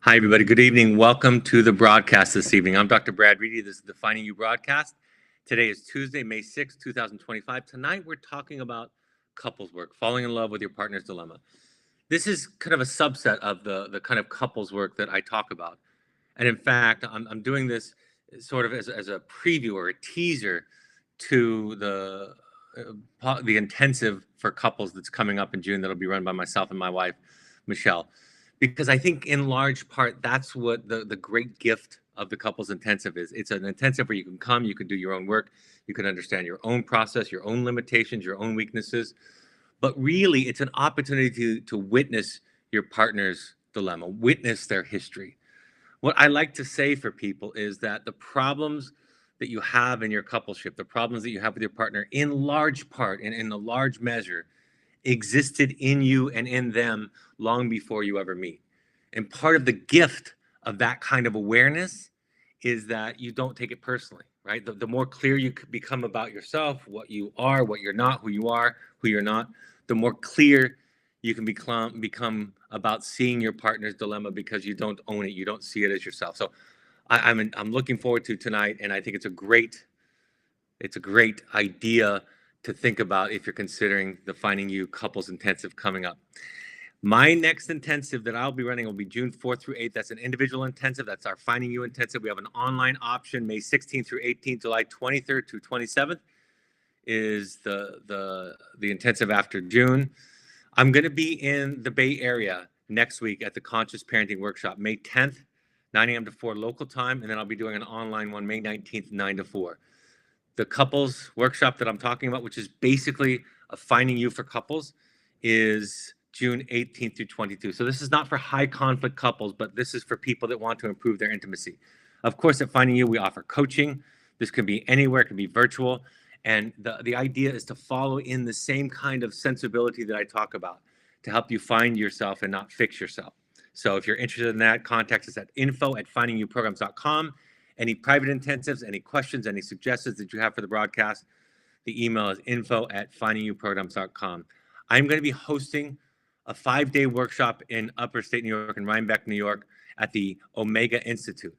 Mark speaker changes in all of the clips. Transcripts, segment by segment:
Speaker 1: Hi, everybody. Good evening. Welcome to the broadcast this evening. I'm Dr. Brad Reedy. This is the Finding You broadcast. Today is Tuesday, May 6th, 2025. Tonight, we're talking about couples work, falling in love with your partner's dilemma. This is kind of a subset of the kind of couples work that I talk about. And in fact, I'm doing this sort of as a preview or a teaser to the intensive for couples that's coming up in June that'll be run by myself and my wife, Michelle. Because I think in large part, that's what the great gift of the couples intensive is. It's an intensive where you can come, you can do your own work, you can understand your own process, your own limitations, your own weaknesses. But really, it's an opportunity to witness your partner's dilemma, witness their history. What I like to say for people is that the problems that you have in your coupleship, the problems that you have with your partner, in large part and in a large measure, existed in you and in them long before you ever meet. And part of the gift of that kind of awareness is that you don't take it personally, right? The more clear you become about yourself, what you are, what you're not, who you are, who you're not, the more clear you can become about seeing your partner's dilemma because you don't own it, you don't see it as yourself. So I'm looking forward to tonight, and I think it's a great idea to think about if you're considering the Finding You Couples Intensive coming up. My next intensive that I'll be running will be June 4th through 8th. That's an individual intensive. That's our Finding You intensive. We have an online option May 16th through 18th. July 23rd to 27th is the intensive after June. I'm going to be in the Bay Area next week at the Conscious Parenting Workshop, May 10th, 9 a.m. to 4 local time. And then I'll be doing an online one May 19th, 9 to 4. The couples workshop that I'm talking about, which is basically a Finding You for couples, is June 18th through 22. So this is not for high conflict couples, but this is for people that want to improve their intimacy. Of course, at Finding You, we offer coaching. This can be anywhere, it can be virtual. And the idea is to follow in the same kind of sensibility that I talk about to help you find yourself and not fix yourself. So if you're interested in that, contact us at info@findingyouprograms.com. Any private intensives, any questions, any suggestions that you have for the broadcast, the email is info@findingyouprograms.com. I'm going to be hosting a 5-day workshop in Upper State New York and Rhinebeck, New York at the Omega Institute.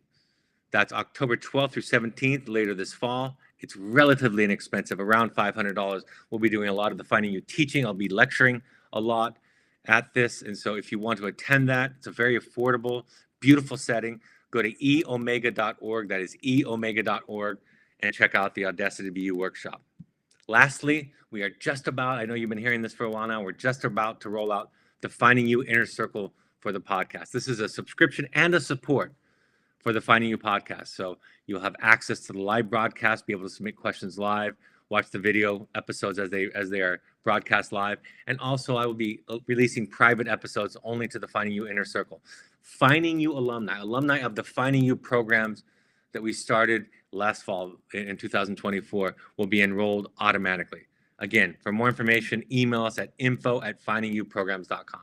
Speaker 1: That's October 12th through 17th, later this fall. It's relatively inexpensive, around $500. We'll be doing a lot of the Finding You teaching. I'll be lecturing a lot at this. And so if you want to attend that, it's a very affordable, beautiful setting. Go to eomega.org. That is eomega.org, and check out the Audacity to Be You workshop. Lastly, we are just about, I know you've been hearing this for a while now, we're just about to roll out the Finding You Inner Circle for the podcast. This is a subscription and a support for the Finding You podcast. So you'll have access to the live broadcast, be able to submit questions live, watch the video episodes as they are broadcast live. And also I will be releasing private episodes only to the Finding You Inner Circle. Finding You alumni of the Finding You programs that we started last fall in 2024 will be enrolled automatically. Again, for more information, email us at info@findingyouprograms.com.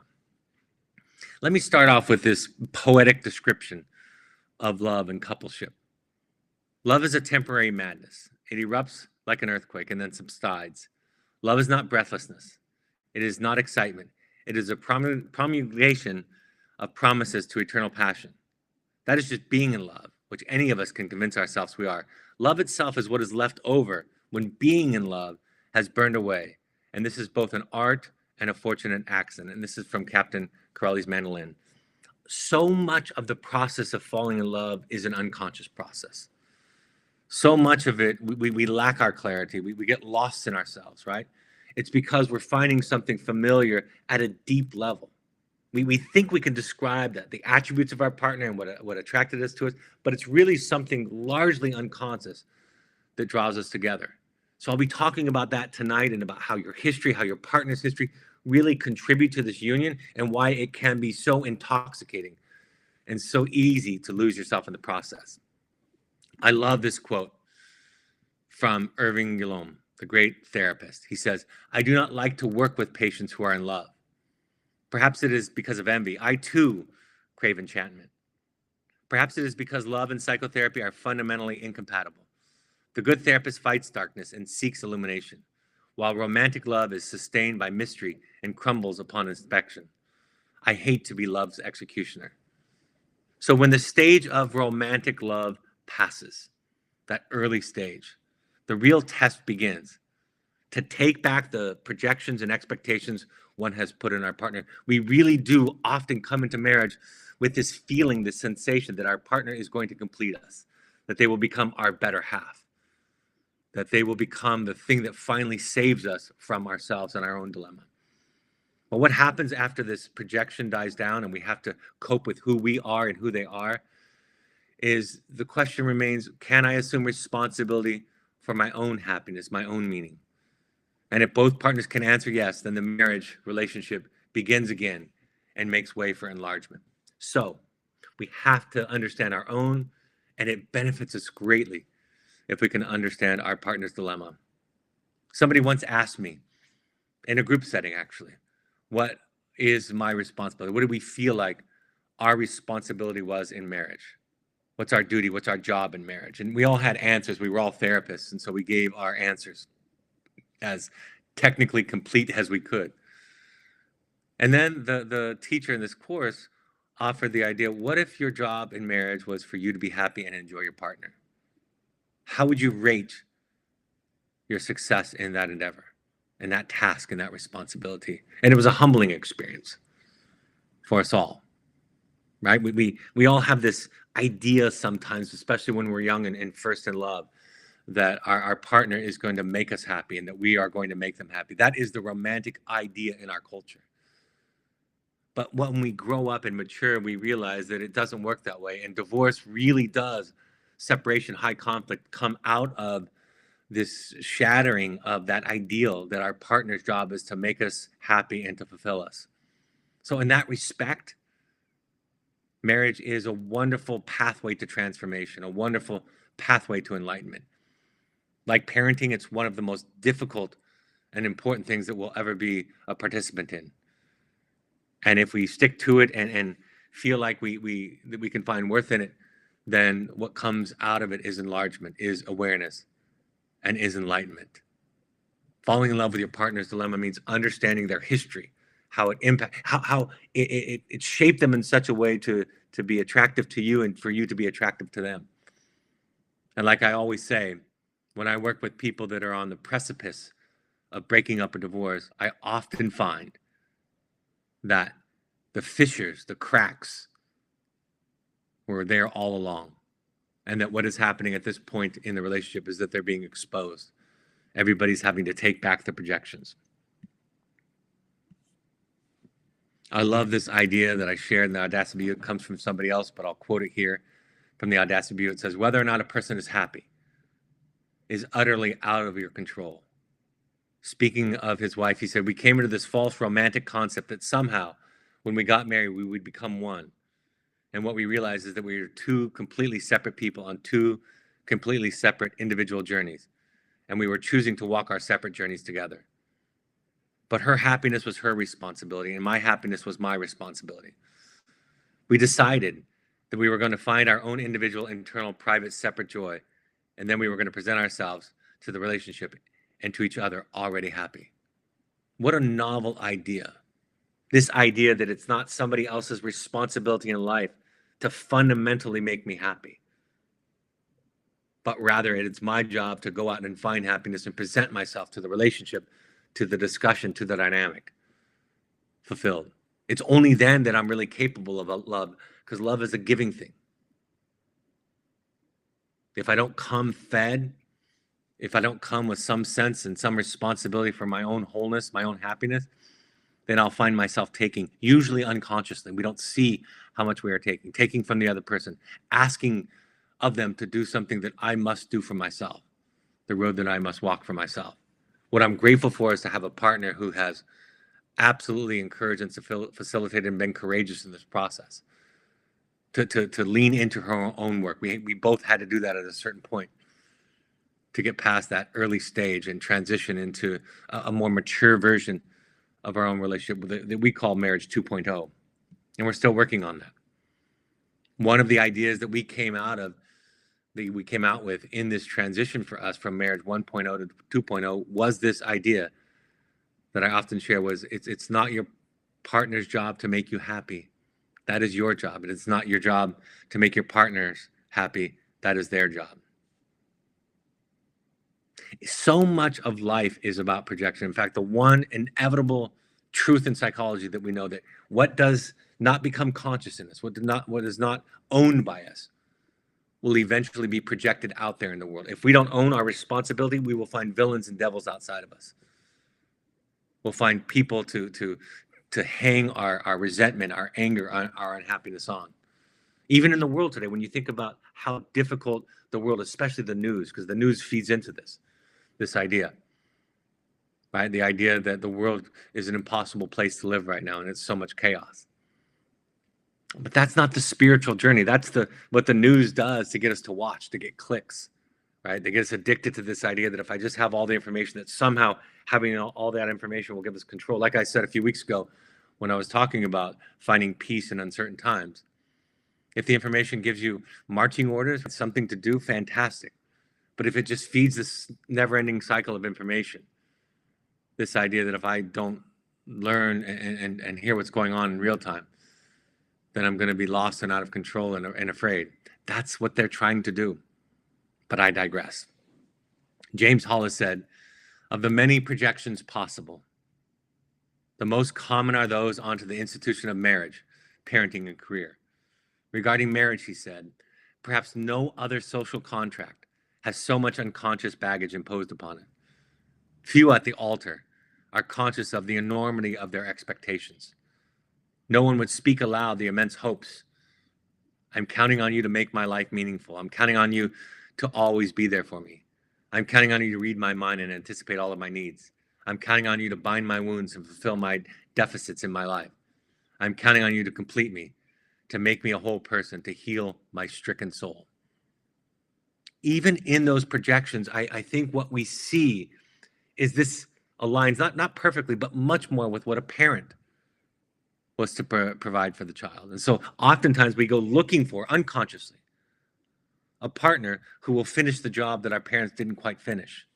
Speaker 1: Let me start off with this poetic description of love and coupleship. Love is a temporary madness. It erupts like an earthquake and then subsides. Love is not breathlessness. It is not excitement. It is a promulgation of promises to eternal passion. That is just being in love, which any of us can convince ourselves we are. Love itself is what is left over when being in love has burned away. And this is both an art and a fortunate accident. And this is from Captain Corelli's mandolin. So much of the process of falling in love is an unconscious process. So much of it, we lack our clarity. We get lost in ourselves, right? It's because we're finding something familiar at a deep level. We think we can describe that, the attributes of our partner and what attracted us to us, but it's really something largely unconscious that draws us together. So I'll be talking about that tonight and about how your history, how your partner's history really contribute to this union and why it can be so intoxicating and so easy to lose yourself in the process. I love this quote from Irving Yalom, the great therapist. He says, "I do not like to work with patients who are in love. Perhaps it is because of envy. I too crave enchantment. Perhaps it is because love and psychotherapy are fundamentally incompatible. The good therapist fights darkness and seeks illumination, while romantic love is sustained by mystery and crumbles upon inspection. I hate to be love's executioner." So when the stage of romantic love passes, that early stage, the real test begins to take back the projections and expectations one has put in our partner. We really do often come into marriage with this feeling, this sensation that our partner is going to complete us, that they will become our better half, that they will become the thing that finally saves us from ourselves and our own dilemma. But what happens after this projection dies down and we have to cope with who we are and who they are is the question remains, can I assume responsibility for my own happiness, my own meaning? And if both partners can answer yes, then the marriage relationship begins again and makes way for enlargement. So we have to understand our own, and it benefits us greatly if we can understand our partner's dilemma. Somebody once asked me, in a group setting actually, what is my responsibility? What do we feel like our responsibility was in marriage? What's our duty? What's our job in marriage? And we all had answers. We were all therapists, and so we gave our answers as technically complete as we could. And then the teacher in this course offered the idea, what if your job in marriage was for you to be happy and enjoy your partner? How would you rate your success in that endeavor, in that task, in that responsibility? And it was a humbling experience for us all, right? We all have this idea sometimes, especially when we're young and first in love, that our partner is going to make us happy and that we are going to make them happy. That is the romantic idea in our culture. But when we grow up and mature, we realize that it doesn't work that way. And divorce really does, separation, high conflict, come out of this shattering of that ideal that our partner's job is to make us happy and to fulfill us. So in that respect, marriage is a wonderful pathway to transformation, a wonderful pathway to enlightenment. Like parenting, it's one of the most difficult and important things that we'll ever be a participant in. And if we stick to it and feel like we can find worth in it, then what comes out of it is enlargement, is awareness, and is enlightenment. Falling in love with your partner's dilemma means understanding their history, how it impact, how it shaped them in such a way to be attractive to you and for you to be attractive to them. And like I always say, when I work with people that are on the precipice of breaking up a divorce, I often find that the fissures, the cracks were there all along. And that what is happening at this point in the relationship is that they're being exposed. Everybody's having to take back the projections. I love this idea that I shared in the Audacity View. It comes from somebody else, but I'll quote it here from the Audacity View. It says, whether or not a person is happy is utterly out of your control. Speaking of his wife, he said, we came into this false romantic concept that somehow when we got married, we would become one. And what we realized is that we were two completely separate people on two completely separate individual journeys. And we were choosing to walk our separate journeys together. But her happiness was her responsibility, and my happiness was my responsibility. We decided that we were going to find our own individual, internal, private, separate joy. And then we were going to present ourselves to the relationship and to each other already happy. What a novel idea. This idea that it's not somebody else's responsibility in life to fundamentally make me happy, but rather it's my job to go out and find happiness and present myself to the relationship, to the discussion, to the dynamic, fulfilled. It's only then that I'm really capable of love, because love is a giving thing. If I don't come fed, if I don't come with some sense and some responsibility for my own wholeness, my own happiness, then I'll find myself taking, usually unconsciously. We don't see how much we are taking from the other person, asking of them to do something that I must do for myself, the road that I must walk for myself. What I'm grateful for is to have a partner who has absolutely encouraged and facilitated and been courageous in this process, to lean into her own work. We both had to do that at a certain point to get past that early stage and transition into a more mature version of our own relationship that we call marriage 2.0. And we're still working on that. One of the ideas that we came out with in this transition for us from marriage 1.0 to 2.0 was this idea that I often share was it's not your partner's job to make you happy. That is your job. It is not your job to make your partners happy. That is their job. So much of life is about projection. In fact, the one inevitable truth in psychology that we know, that what does not become conscious in us, what is not owned by us, will eventually be projected out there in the world. If we don't own our responsibility, we will find villains and devils outside of us. We'll find people to hang our resentment, our anger, our unhappiness on. Even in the world today, when you think about how difficult the world, especially the news, because the news feeds into this idea, right? The idea that the world is an impossible place to live right now, and it's so much chaos. But that's not the spiritual journey. That's what the news does to get us to watch, to get clicks, right? They get us addicted to this idea that if I just have all the information, that somehow having all that information will give us control. Like I said a few weeks ago when I was talking about finding peace in uncertain times, if the information gives you marching orders, something to do, fantastic. But if it just feeds this never-ending cycle of information, this idea that if I don't learn and hear what's going on in real time, then I'm going to be lost and out of control and afraid. That's what they're trying to do. But I digress. James Hollis said, of the many projections possible, the most common are those onto the institution of marriage, parenting, and career. Regarding marriage, he said, perhaps no other social contract has so much unconscious baggage imposed upon it. Few at the altar are conscious of the enormity of their expectations. No one would speak aloud the immense hopes. I'm counting on you to make my life meaningful. I'm counting on you to always be there for me. I'm counting on you to read my mind and anticipate all of my needs. I'm counting on you to bind my wounds and fulfill my deficits in my life. I'm counting on you to complete me, to make me a whole person, to heal my stricken soul. Even in those projections, I think what we see is this aligns not perfectly, but much more with what a parent was to provide for the child. And so oftentimes we go looking for, unconsciously, a partner who will finish the job that our parents didn't quite finish.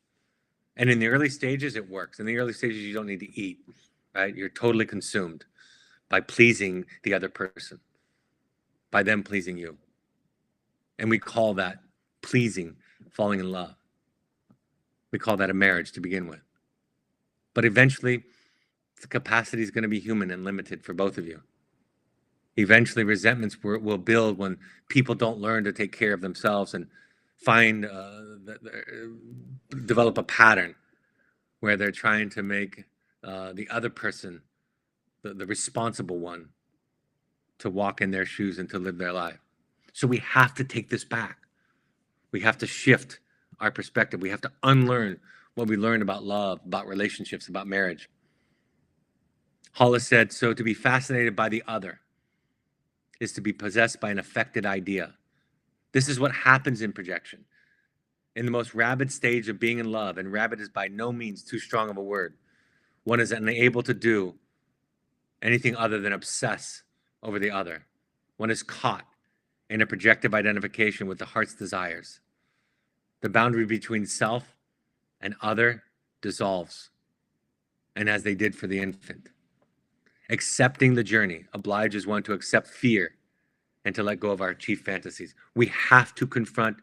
Speaker 1: And in the early stages, it works. In the early stages, you don't need to eat, right? You're totally consumed by pleasing the other person, by them pleasing you. And we call that pleasing, falling in love. We call that a marriage to begin with. But eventually, the capacity is going to be human and limited for both of you. Eventually, resentments will build when people don't learn to take care of themselves and develop a pattern where they're trying to make the other person the responsible one to walk in their shoes and to live their life. So we have to take this back. We have to shift our perspective. We have to unlearn what we learned about love, about relationships, about marriage. Hollis said, so to be fascinated by the other is to be possessed by an affected idea. This is what happens in projection. In the most rabid stage of being in love, and rabid is by no means too strong of a word, one is unable to do anything other than obsess over the other. One is caught in a projective identification with the heart's desires. The boundary between self and other dissolves, and as they did for the infant. Accepting the journey obliges one to accept fear and to let go of our chief fantasies. We have to confront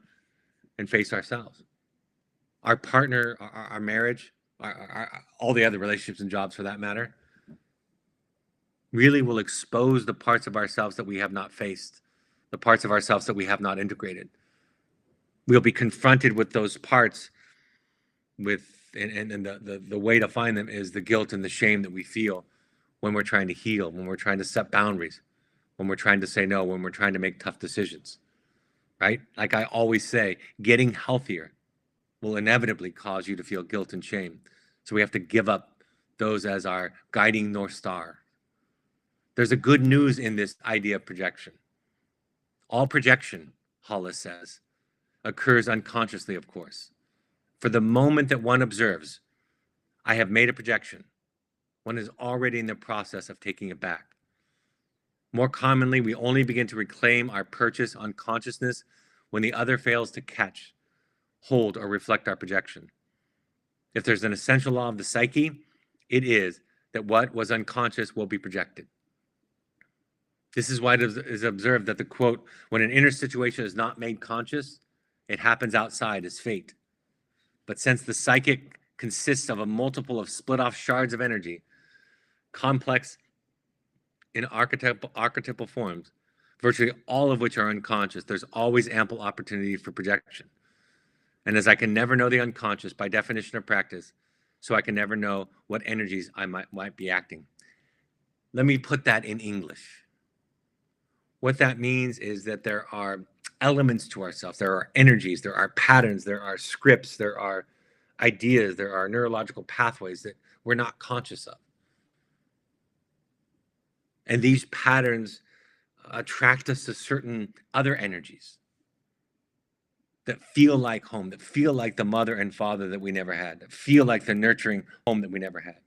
Speaker 1: and face ourselves. Our partner, our marriage, all the other relationships and jobs for that matter, really will expose the parts of ourselves that we have not faced, the parts of ourselves that we have not integrated. We'll be confronted with those parts and the way to find them is the guilt and the shame that we feel when we're trying to heal, when we're trying to set boundaries, when we're trying to say no, when we're trying to make tough decisions, right? Like I always say, getting healthier will inevitably cause you to feel guilt and shame. So we have to give up those as our guiding North Star. There's a good news in this idea of projection. All projection, Hollis says, occurs unconsciously, of course. For the moment that one observes, I have made a projection, one is already in the process of taking it back. More commonly, we only begin to reclaim our purchase on consciousness when the other fails to catch, hold, or reflect our projection. If there's an essential law of the psyche, it is that what was unconscious will be projected. This is why it is observed that the quote, when an inner situation is not made conscious, it happens outside as fate. But since the psychic consists of a multiple of split off shards of energy, complex in archetypal forms, virtually all of which are unconscious, there's always ample opportunity for projection. And as I can never know the unconscious by definition of practice, so I can never know what energies I might be acting. Let me put that in English. What that means is that there are elements to ourselves. There are energies, there are patterns, there are scripts, there are ideas, there are neurological pathways that we're not conscious of. And these patterns attract us to certain other energies that feel like home, that feel like the mother and father that we never had, that feel like the nurturing home that we never had.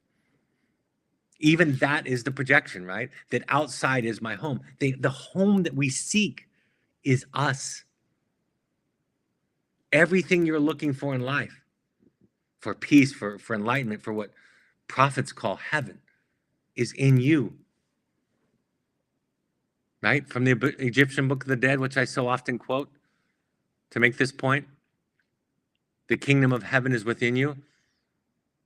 Speaker 1: Even that is the projection, right? That outside is my home. The home that we seek is us. Everything you're looking for in life, for peace, for enlightenment, for what prophets call heaven, is in you. Right? From the Egyptian Book of the Dead, which I so often quote to make this point, the kingdom of heaven is within you,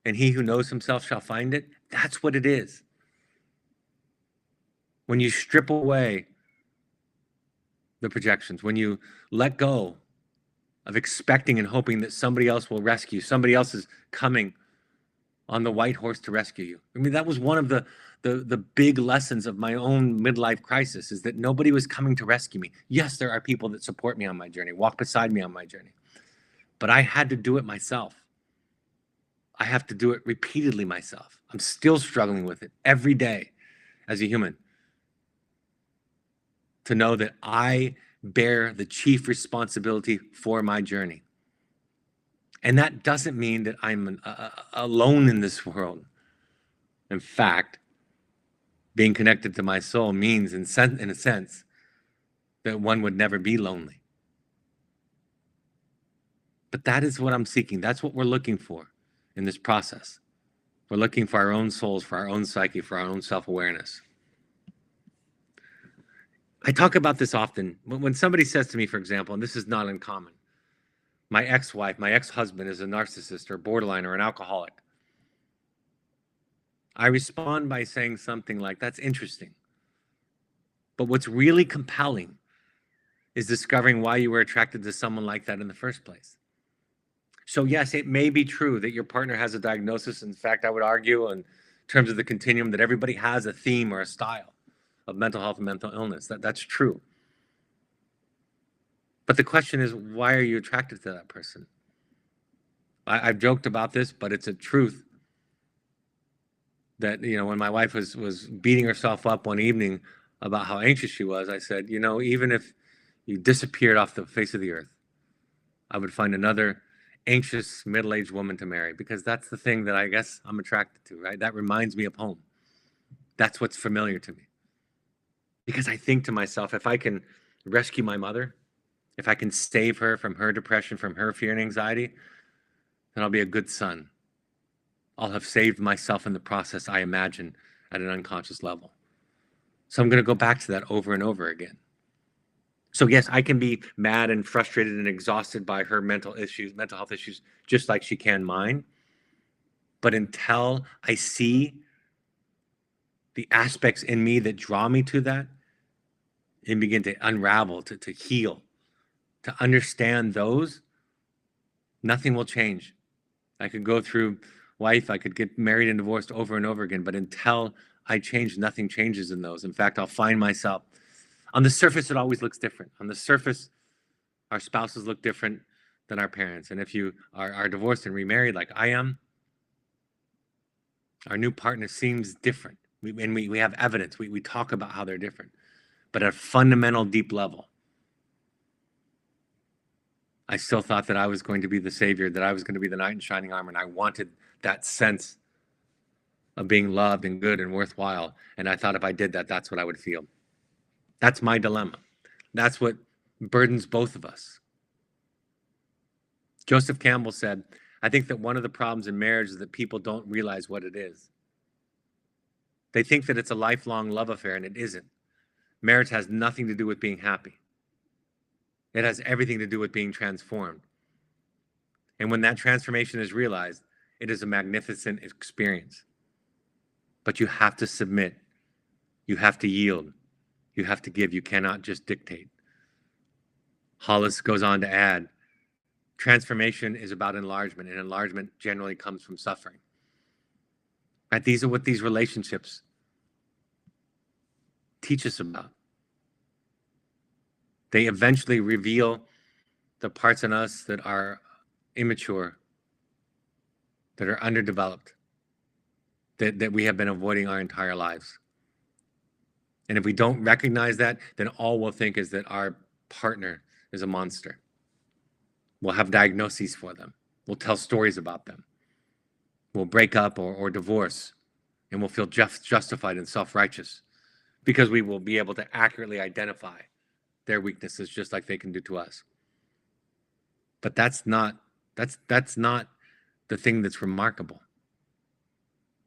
Speaker 1: and he who knows himself shall find it. That's what it is. When you strip away the projections, when you let go of expecting and hoping that somebody else will rescue, somebody else is coming on the white horse to rescue you. I mean, that was one of the big lessons of my own midlife crisis, is that nobody was coming to rescue me. Yes, there are people that support me on my journey, walk beside me on my journey, but I had to do it myself. I have to do it repeatedly myself. I'm still struggling with it every day as a human, to know that I bear the chief responsibility for my journey. And that doesn't mean that I'm alone in this world. In fact, being connected to my soul means, in a sense, that one would never be lonely. But that is what I'm seeking. That's what we're looking for in this process. We're looking for our own souls, for our own psyche, for our own self-awareness. I talk about this often. When somebody says to me, for example, and this is not uncommon, my ex-wife, my ex-husband is a narcissist or borderline or an alcoholic, I respond by saying something like, that's interesting. But what's really compelling is discovering why you were attracted to someone like that in the first place. So yes, it may be true that your partner has a diagnosis. In fact, I would argue in terms of the continuum that everybody has a theme or a style of mental health and mental illness. That's true. But the question is, why are you attracted to that person? I've joked about this, but it's a truth that, when my wife was beating herself up one evening about how anxious she was, I said, even if you disappeared off the face of the earth, I would find another anxious middle-aged woman to marry, because that's the thing that I guess I'm attracted to, right? That reminds me of home. That's what's familiar to me. Because I think to myself, if I can rescue my mother, if I can save her from her depression, from her fear and anxiety, then I'll be a good son. I'll have saved myself in the process, I imagine, at an unconscious level. So I'm going to go back to that over and over again. So yes, I can be mad and frustrated and exhausted by her mental health issues, just like she can mine. But until I see the aspects in me that draw me to that and begin to unravel, to heal, to understand those, nothing will change. I could go through life, I could get married and divorced over and over again, but until I change, nothing changes in those. In fact, I'll find myself, on the surface, it always looks different. On the surface, our spouses look different than our parents. And if you are divorced and remarried like I am, our new partner seems different. We have evidence. We talk about how they're different. But at a fundamental, deep level, I still thought that I was going to be the savior, that I was going to be the knight in shining armor, and I wanted that sense of being loved and good and worthwhile. And I thought if I did that, that's what I would feel. That's my dilemma. That's what burdens both of us. Joseph Campbell said, I think that one of the problems in marriage is that people don't realize what it is. They think that it's a lifelong love affair, and it isn't. Marriage has nothing to do with being happy. It has everything to do with being transformed. And when that transformation is realized, it is a magnificent experience. But you have to submit. You have to yield. You have to give. You cannot just dictate. Hollis goes on to add, transformation is about enlargement, and enlargement generally comes from suffering. Right? These are what these relationships teach us about. They eventually reveal the parts in us that are immature, that are underdeveloped, that we have been avoiding our entire lives. And if we don't recognize that, then all we'll think is that our partner is a monster. We'll have diagnoses for them. We'll tell stories about them. We'll break up or divorce, and we'll feel justified and self-righteous because we will be able to accurately identify their weaknesses just like they can do to us. But that's not the thing that's remarkable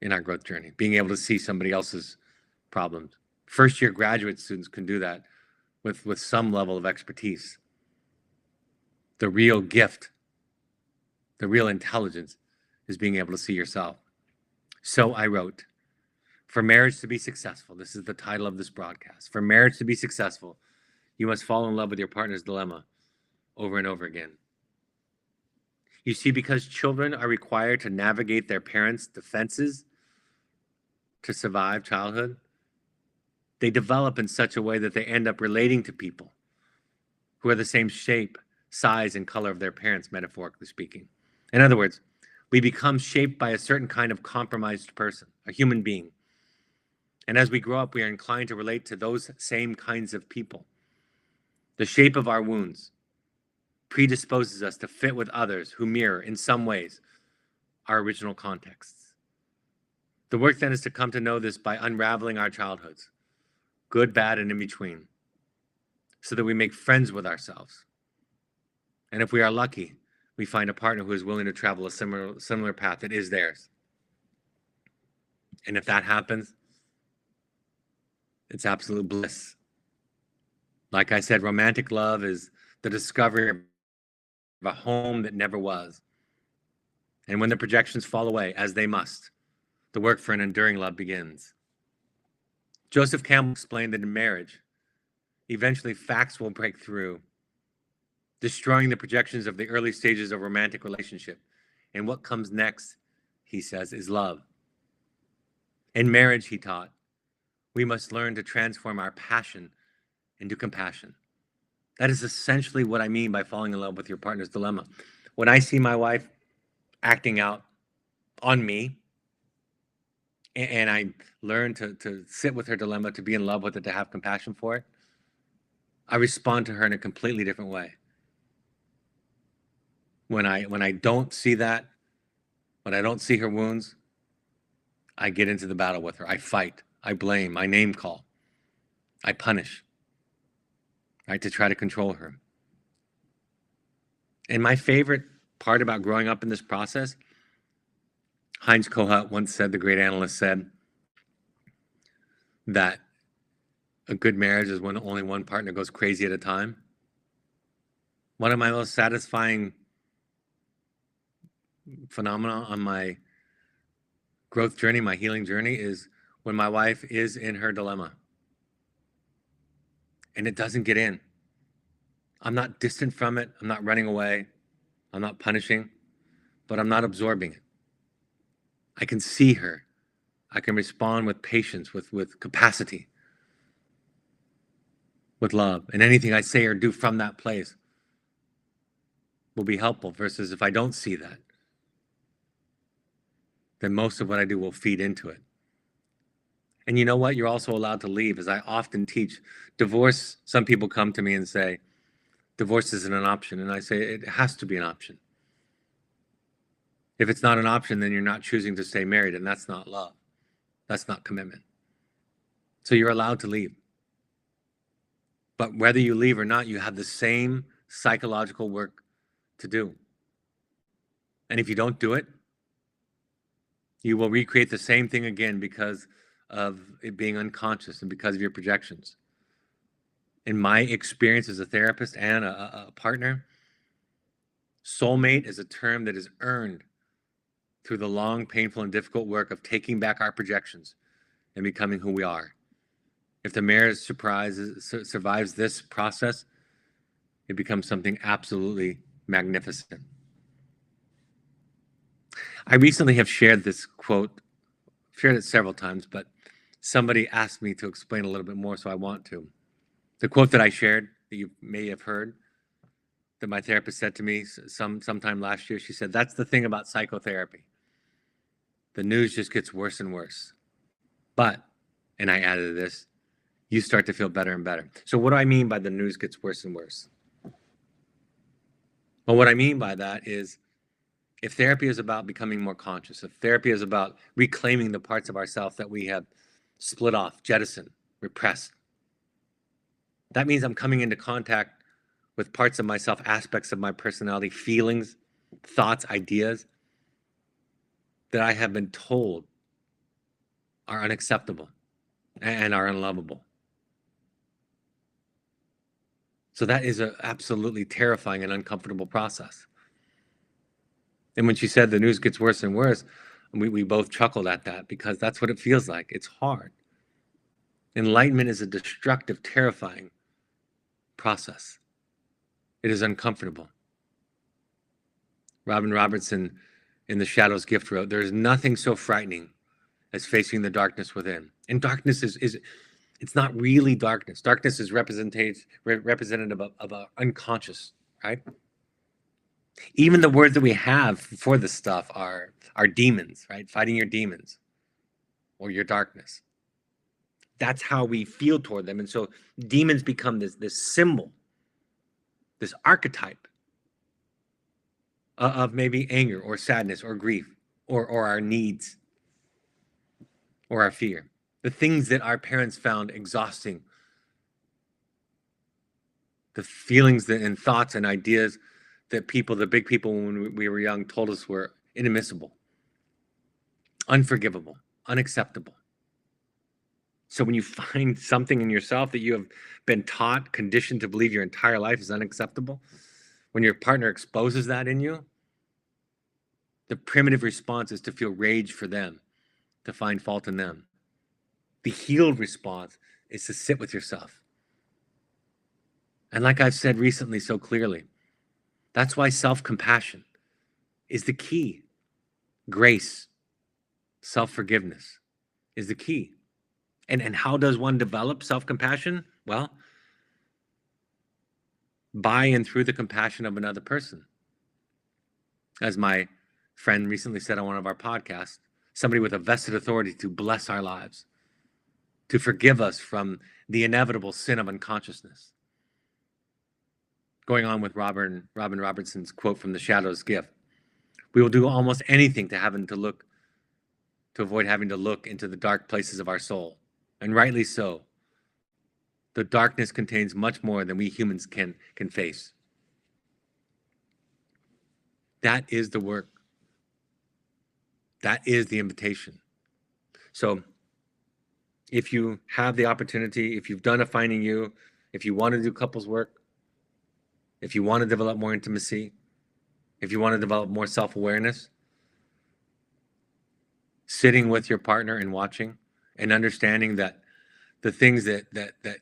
Speaker 1: in our growth journey, being able to see somebody else's problems. First-year graduate students can do that with some level of expertise. The real gift, the real intelligence is being able to see yourself. So I wrote, for marriage to be successful, this is the title of this broadcast, for marriage to be successful, you must fall in love with your partner's dilemma over and over again. You see, because children are required to navigate their parents' defenses to survive childhood, they develop in such a way that they end up relating to people who are the same shape, size, and color of their parents, metaphorically speaking. In other words, we become shaped by a certain kind of compromised person, a human being. And as we grow up, we are inclined to relate to those same kinds of people. The shape of our wounds predisposes us to fit with others who mirror, in some ways, our original contexts. The work then is to come to know this by unraveling our childhoods, good, bad, and in between, so that we make friends with ourselves. And if we are lucky, we find a partner who is willing to travel a similar path that is theirs. And if that happens, it's absolute bliss. Like I said, romantic love is the discovery of a home that never was. And when the projections fall away, as they must, the work for an enduring love begins. Joseph Campbell explained that in marriage, eventually facts will break through, destroying the projections of the early stages of romantic relationship. And what comes next, he says, is love. In marriage, he taught, we must learn to transform our passion into compassion. That is essentially what I mean by falling in love with your partner's dilemma. When I see my wife acting out on me, and I learn to sit with her dilemma, to be in love with it, to have compassion for it, I respond to her in a completely different way. When I don't see that, when I don't see her wounds, I get into the battle with her. I fight, I blame, I name call, I punish, right, to try to control her. And my favorite part about growing up in this process, Heinz Kohut once said, the great analyst said, that a good marriage is when only one partner goes crazy at a time. One of my most satisfying phenomena on my growth journey, my healing journey, is when my wife is in her dilemma and it doesn't get in. I'm not distant from it. I'm not running away. I'm not punishing, but I'm not absorbing it. I can see her. I can respond with patience, with capacity, with love. And anything I say or do from that place will be helpful, versus if I don't see that, then most of what I do will feed into it. And you know what? You're also allowed to leave. As I often teach, divorce, some people come to me and say, divorce isn't an option. And I say, it has to be an option. If it's not an option, then you're not choosing to stay married, and that's not love. That's not commitment. So you're allowed to leave. But whether you leave or not, you have the same psychological work to do. And if you don't do it, you will recreate the same thing again because of it being unconscious and because of your projections. in my experience as a therapist and a partner, soulmate is a term that is earned through the long, painful, and difficult work of taking back our projections and becoming who we are. If the marriage survives this process, it becomes something absolutely magnificent. I recently have shared this quote, shared it several times, but somebody asked me to explain a little bit more, so I want to. The quote that I shared, that you may have heard, that my therapist said to me sometime last year, she said, "That's the thing about psychotherapy. The news just gets worse and worse. But," and I added this, "you start to feel better and better." So what do I mean by the news gets worse and worse? Well, what I mean by that is, if therapy is about becoming more conscious, if therapy is about reclaiming the parts of ourselves that we have split off, jettisoned, repressed, that means I'm coming into contact with parts of myself, aspects of my personality, feelings, thoughts, ideas that I have been told are unacceptable and are unlovable. So that is an absolutely terrifying and uncomfortable process. And when she said the news gets worse and worse, we both chuckled at that, because that's what it feels like. It's hard. Enlightenment is a destructive, terrifying process. It is uncomfortable. Robin Robertson in The Shadow's Gift wrote, "There is nothing so frightening as facing the darkness within." And darkness is it's not really darkness. Darkness is representative of our unconscious, right? Even the words that we have for this stuff are demons, right? Fighting your demons or your darkness. That's how we feel toward them. And so demons become this symbol, this archetype of maybe anger or sadness or grief or our needs or our fear. The things that our parents found exhausting. The feelings and thoughts and ideas that the big people when we were young, told us were inadmissible, unforgivable, unacceptable. So when you find something in yourself that you have been taught, conditioned to believe your entire life is unacceptable, when your partner exposes that in you, the primitive response is to feel rage for them, to find fault in them. The healed response is to sit with yourself. And like I've said recently so clearly, that's why self-compassion is the key. Grace, self-forgiveness is the key. And how does one develop self-compassion? Well, by and through the compassion of another person. As my friend recently said on one of our podcasts, somebody with a vested authority to bless our lives, to forgive us from the inevitable sin of unconsciousness. Going on with Robin Robertson's quote from The Shadow's Gift, "We will do almost anything to avoid having to look into the dark places of our soul. And rightly so. The darkness contains much more than we humans can face." That is the work. That is the invitation. So if you have the opportunity, if you've done a Finding You, if you want to do couples work, if you want to develop more intimacy, if you want to develop more self-awareness, sitting with your partner and watching and understanding that the things that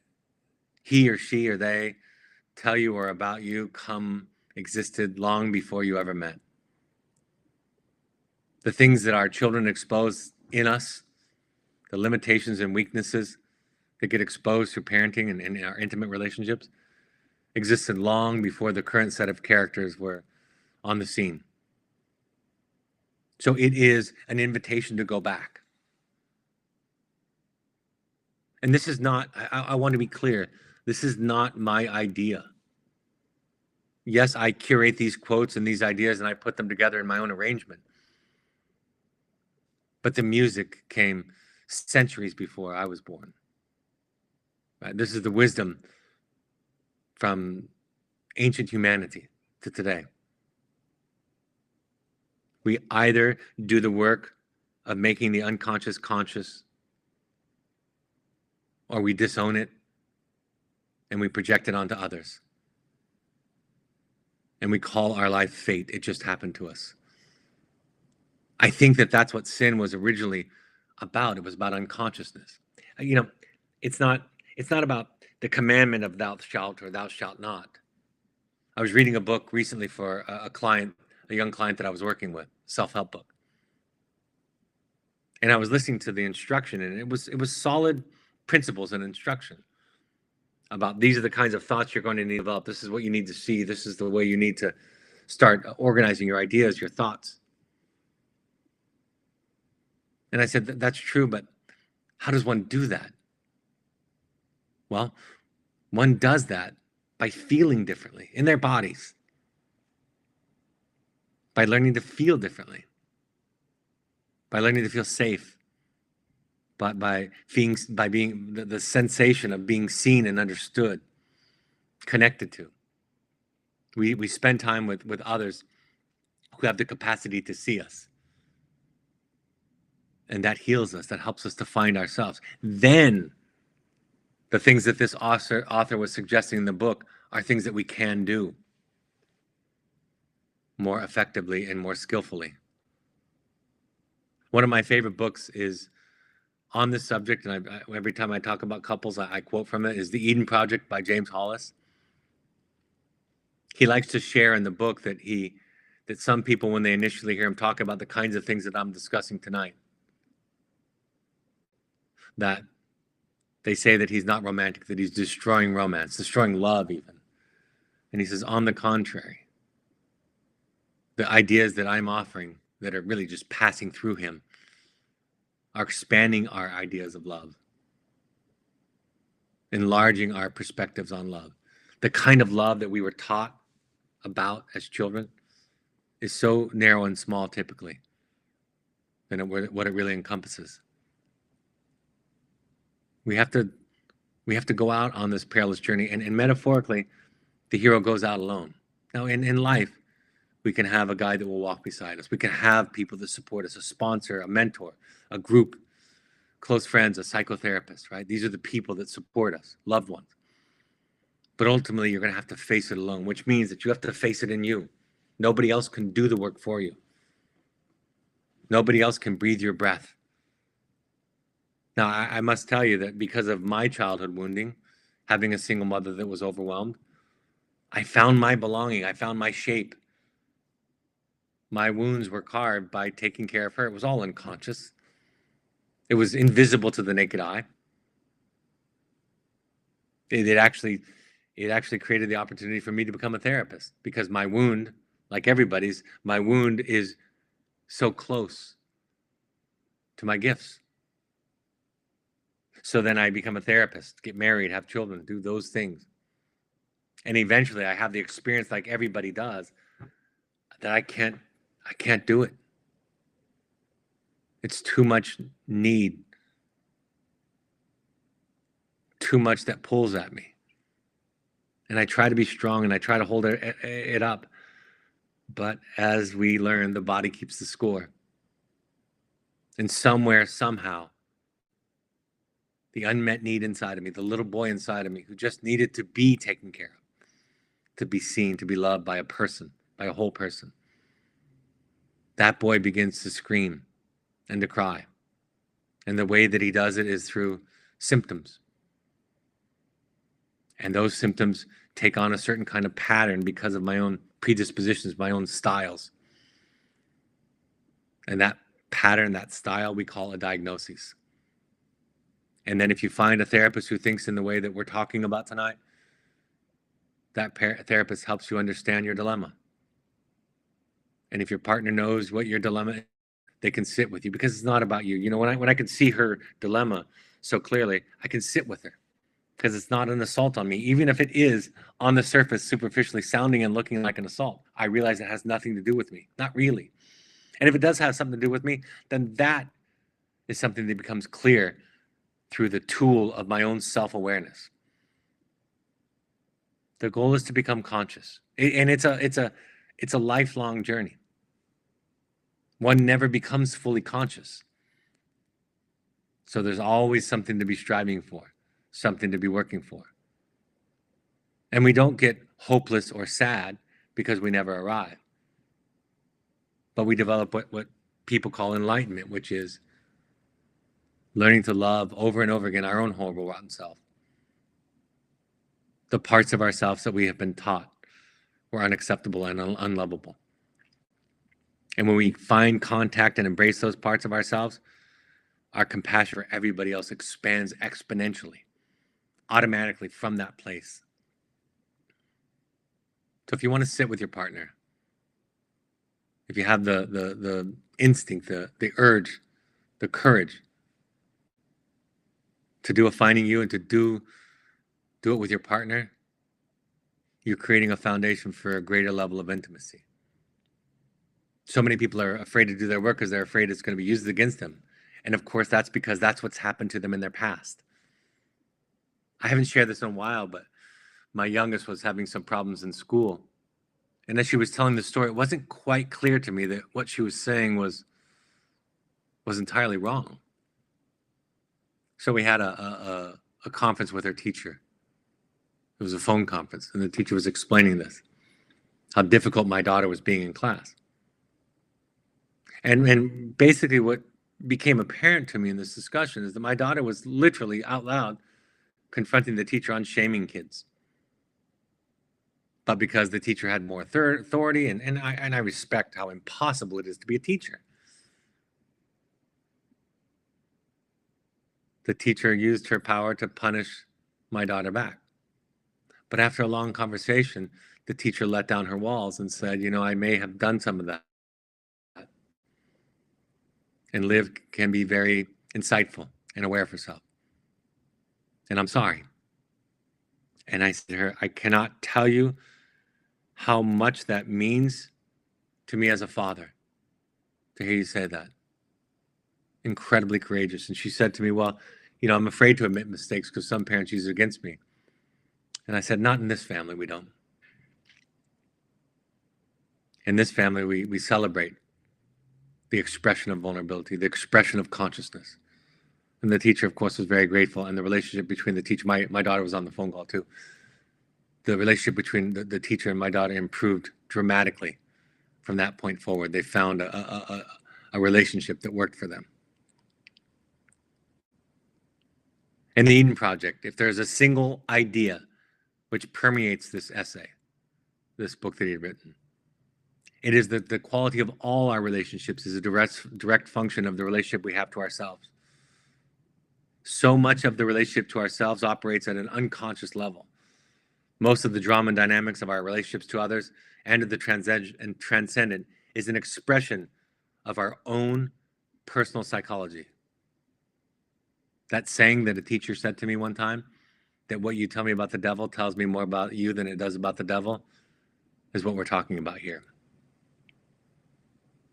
Speaker 1: he or she or they tell you or about you existed long before you ever met. The things that our children expose in us, the limitations and weaknesses that get exposed through parenting and in our intimate relationships, existed long before the current set of characters were on the scene. So it is an invitation to go back. And this is not, I want to be clear, this is not my idea. Yes, I curate these quotes and these ideas and I put them together in my own arrangement. But the music came centuries before I was born. Right? This is the wisdom from ancient humanity to today. We either do the work of making the unconscious conscious, or we disown it and we project it onto others. And we call our life fate. It just happened to us. I think that that's what sin was originally about. It was about unconsciousness. You know, it's not about the commandment of thou shalt or thou shalt not. I was reading a book recently for a client, a young client that I was working with, self-help book. And I was listening to the instruction, and it was solid principles and instruction about these are the kinds of thoughts you're going to need to develop. This is what you need to see. This is the way you need to start organizing your ideas, your thoughts. And I said, that's true, but how does one do that? Well, one does that by feeling differently in their bodies, by learning to feel differently, by learning to feel safe, but by being the sensation of being seen and understood, connected to. We spend time with others who have the capacity to see us. And that heals us, that helps us to find ourselves. Then the things that this author was suggesting in the book are things that we can do more effectively and more skillfully. One of my favorite books is on this subject, and every time I talk about couples, I quote from it, is The Eden Project by James Hollis. He likes to share in the book that some people, when they initially hear him talk about the kinds of things that I'm discussing tonight, that they say that he's not romantic, that he's destroying romance, destroying love even. And he says, on the contrary, the ideas that I'm offering that are really just passing through him are expanding our ideas of love, enlarging our perspectives on love. The kind of love that we were taught about as children is so narrow and small typically than what it really encompasses. We have to go out on this perilous journey, and metaphorically, the hero goes out alone. Now, in life, we can have a guide that will walk beside us. We can have people that support us, a sponsor, a mentor, a group, close friends, a psychotherapist, right? These are the people that support us, loved ones. But ultimately, you're going to have to face it alone, which means that you have to face it in you. Nobody else can do the work for you. Nobody else can breathe your breath. Now, I must tell you that because of my childhood wounding, having a single mother that was overwhelmed, I found my belonging. I found my shape. My wounds were carved by taking care of her. It was all unconscious. It was invisible to the naked eye. It actually created the opportunity for me to become a therapist, because my wound, like everybody's, my wound is so close to my gifts. So then I become a therapist, get married, have children, do those things. And eventually I have the experience, like everybody does, that I can't do it. It's too much need, too much that pulls at me. And I try to be strong and I try to hold it up. But as we learn, the body keeps the score. And somewhere, somehow, the unmet need inside of me, the little boy inside of me who just needed to be taken care of, to be seen, to be loved by a person, by a whole person, that boy begins to scream and to cry. And the way that he does it is through symptoms. And those symptoms take on a certain kind of pattern because of my own predispositions, my own styles. And that pattern, that style, we call a diagnosis. And then if you find a therapist who thinks in the way that we're talking about tonight, that therapist helps you understand your dilemma. And if your partner knows what your dilemma is, they can sit with you, because it's not about you. You know, when I can see her dilemma so clearly, I can sit with her, because it's not an assault on me. Even if it is on the surface, superficially sounding and looking like an assault, I realize it has nothing to do with me. Not really. And if it does have something to do with me, then that is something that becomes clear through the tool of my own self-awareness. The goal is to become conscious. And it's a lifelong journey. One never becomes fully conscious. So there's always something to be striving for, something to be working for. And we don't get hopeless or sad because we never arrive. But we develop what people call enlightenment, which is learning to love over and over again our own horrible, rotten self. The parts of ourselves that we have been taught were unacceptable and unlovable. And when we find contact and embrace those parts of ourselves, our compassion for everybody else expands exponentially, automatically from that place. So if you want to sit with your partner, if you have the instinct, the urge, the courage to do a finding you and to do it with your partner, you're creating a foundation for a greater level of intimacy. So many people are afraid to do their work because they're afraid it's going to be used against them. And of course, that's because that's what's happened to them in their past. I haven't shared this in a while, but my youngest was having some problems in school. And as she was telling the story, it wasn't quite clear to me that what she was saying was entirely wrong. So we had a conference with her teacher. It was a phone conference, and the teacher was explaining this, how difficult my daughter was being in class. And basically what became apparent to me in this discussion is that my daughter was literally out loud confronting the teacher on shaming kids. But because the teacher had more authority, and I respect how impossible it is to be a teacher. The teacher used her power to punish my daughter back. But after a long conversation, the teacher let down her walls and said, you know, I may have done some of that. And Liv can be very insightful and aware of herself. And I'm sorry. And I said to her, I cannot tell you how much that means to me as a father to hear you say that. Incredibly courageous. And she said to me, well, you know, I'm afraid to admit mistakes because some parents use it against me. And I said, not in this family, we don't. In this family, we celebrate the expression of vulnerability, the expression of consciousness. And the teacher, of course, was very grateful. And the relationship between the teacher, my daughter was on the phone call too. The relationship between the teacher and my daughter improved dramatically from that point forward. They found a relationship that worked for them. In the Eden Project, if there's a single idea which permeates this essay, this book that he had written, it is that the quality of all our relationships is a direct function of the relationship we have to ourselves. So much of the relationship to ourselves operates at an unconscious level. Most of the drama and dynamics of our relationships to others and to the transcendent is an expression of our own personal psychology. That saying that a teacher said to me one time, that what you tell me about the devil tells me more about you than it does about the devil, is what we're talking about here.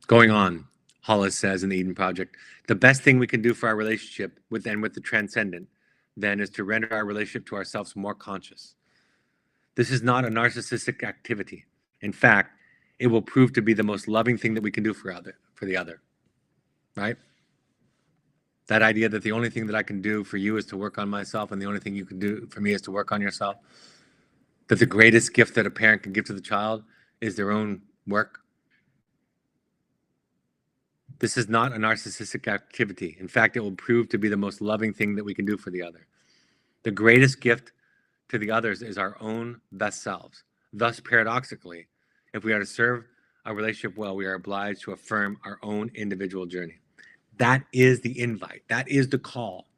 Speaker 1: Going on, Hollis says in the Eden Project, the best thing we can do for our relationship with the transcendent then is to render our relationship to ourselves more conscious. This is not a narcissistic activity. In fact, it will prove to be the most loving thing that we can do for the other, right? That idea that the only thing that I can do for you is to work on myself, and the only thing you can do for me is to work on yourself. That the greatest gift that a parent can give to the child is their own work. This is not a narcissistic activity. In fact, it will prove to be the most loving thing that we can do for the other. The greatest gift to the others is our own best selves. Thus, paradoxically, if we are to serve our relationship well, we are obliged to affirm our own individual journey. That is the invite. That is the call.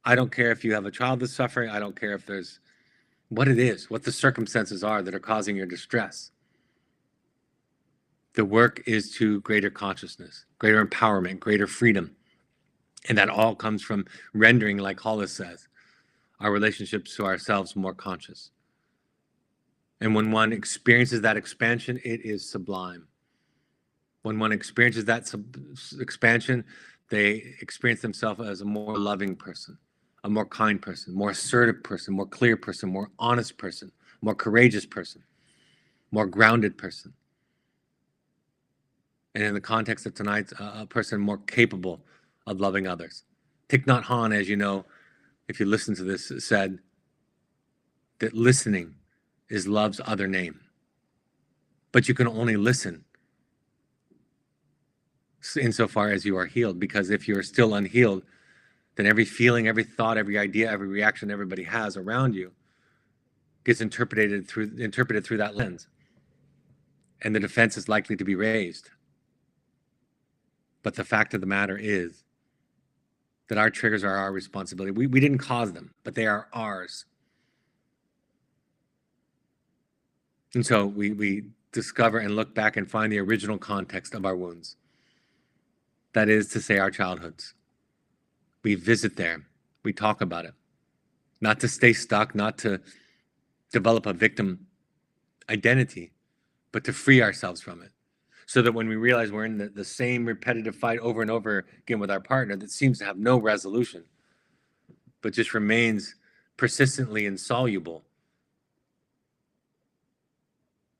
Speaker 1: I don't care if you have a child that's suffering. I don't care if there's what it is, what the circumstances are that are causing your distress. The work is to greater consciousness, greater empowerment, greater freedom. And that all comes from rendering, like Hollis says, our relationships to ourselves more conscious. And when one experiences that expansion, it is sublime. When one experiences that expansion, they experience themselves as a more loving person, a more kind person, more assertive person, more clear person, more honest person, more courageous person, more grounded person. And in the context of tonight, a person more capable of loving others. Thich Nhat Hanh, as you know, if you listen to this, said that listening is love's other name. But you can only listen insofar as you are healed, because if you're still unhealed, then every feeling, every thought, every idea, every reaction everybody has around you gets interpreted through that lens. And the defense is likely to be raised. But the fact of the matter is that our triggers are our responsibility. We didn't cause them, but they are ours. And so we discover and look back and find the original context of our wounds. That is to say, our childhoods. We visit there. We talk about it. Not to stay stuck, not to develop a victim identity, but to free ourselves from it. So that when we realize we're in the same repetitive fight over and over again with our partner that seems to have no resolution, but just remains persistently insoluble,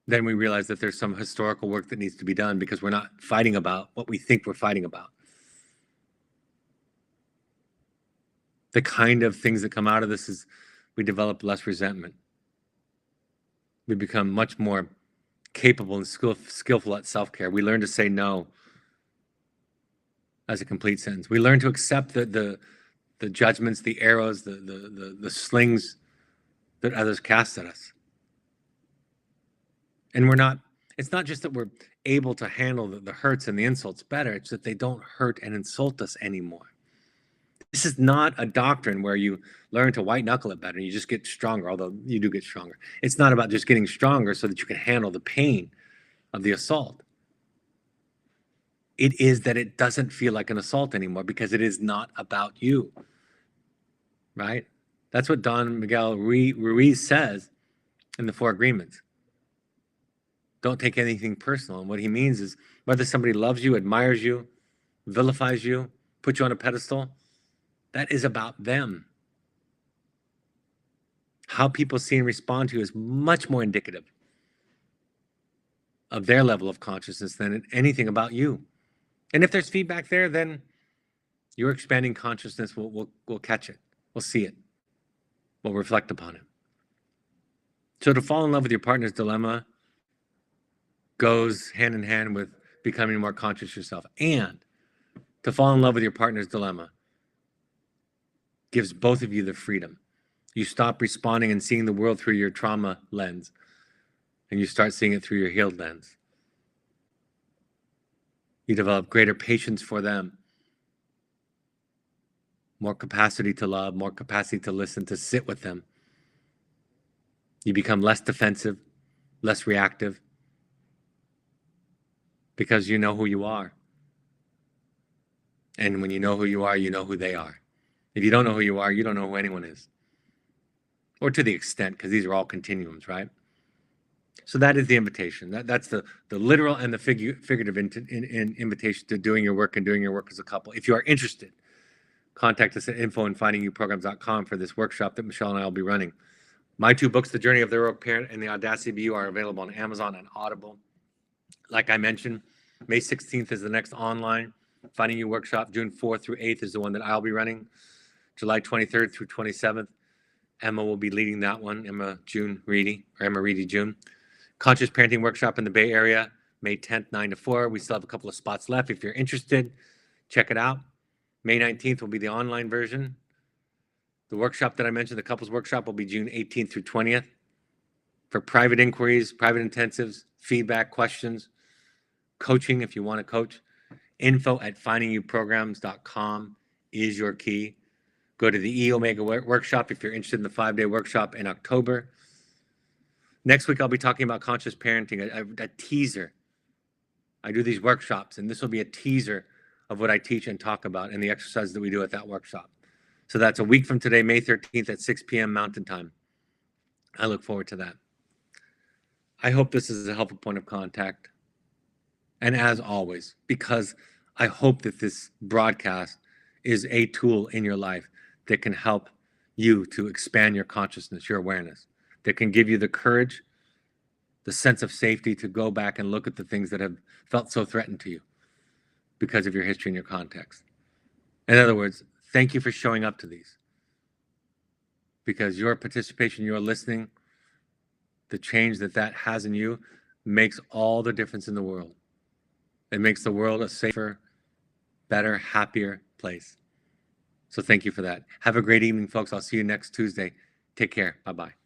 Speaker 1: then we realize that there's some historical work that needs to be done, because we're not fighting about what we think we're fighting about. The kind of things that come out of this is we develop less resentment. We become much more capable and skillful at self-care. We learn to say no as a complete sentence. We learn to accept the judgments, the arrows, the slings that others cast at us. And it's not just that we're able to handle the hurts and the insults better, it's that they don't hurt and insult us anymore. This is not a doctrine where you learn to white knuckle it better and you just get stronger, although you do get stronger. It's not about just getting stronger so that you can handle the pain of the assault. It is that it doesn't feel like an assault anymore, because it is not about you, right? That's what Don Miguel Ruiz says in the Four Agreements. Don't take anything personal. And what he means is, whether somebody loves you, admires you, vilifies you, puts you on a pedestal, that is about them. How people see and respond to you is much more indicative of their level of consciousness than anything about you. And if there's feedback there, then your expanding consciousness will catch it. We'll see it. We'll reflect upon it. So to fall in love with your partner's dilemma goes hand in hand with becoming more conscious yourself. And to fall in love with your partner's dilemma gives both of you the freedom. You stop responding and seeing the world through your trauma lens, and you start seeing it through your healed lens. You develop greater patience for them, more capacity to love, more capacity to listen, to sit with them. You become less defensive, less reactive, because you know who you are. And when you know who you are, you know who they are. If you don't know who you are, you don't know who anyone is. Or to the extent, because these are all continuums, right? So that is the invitation. That's the literal and the figurative invitation to doing your work and doing your work as a couple. If you are interested, contact us at info@findingyouprograms.com for this workshop that Michelle and I will be running. My two books, The Journey of the Heroic Parent and The Audacity of You, are available on Amazon and Audible. Like I mentioned, May 16th is the next online Finding You workshop. June 4th through 8th is the one that I'll be running. July 23rd through 27th, Emma will be leading that one. Emma Reedy June. Conscious Parenting Workshop in the Bay Area, May 10th, 9 to 4. We still have a couple of spots left. If you're interested, check it out. May 19th will be the online version. The workshop that I mentioned, the couples workshop, will be June 18th through 20th. For private inquiries, private intensives, feedback, questions, coaching if you want to coach, info@findingyouprograms.com is your key. Go to the E-Omega workshop if you're interested in the 5-day workshop in October. Next week, I'll be talking about conscious parenting, a teaser. I do these workshops, and this will be a teaser of what I teach and talk about and the exercises that we do at that workshop. So that's a week from today, May 13th at 6 p.m. Mountain Time. I look forward to that. I hope this is a helpful point of contact. And as always, because I hope that this broadcast is a tool in your life that can help you to expand your consciousness, your awareness, that can give you the courage, the sense of safety to go back and look at the things that have felt so threatened to you because of your history and your context. In other words, thank you for showing up to these, because your participation, your listening, the change that that has in you makes all the difference in the world. It makes the world a safer, better, happier place. So thank you for that. Have a great evening, folks. I'll see you next Tuesday. Take care. Bye-bye.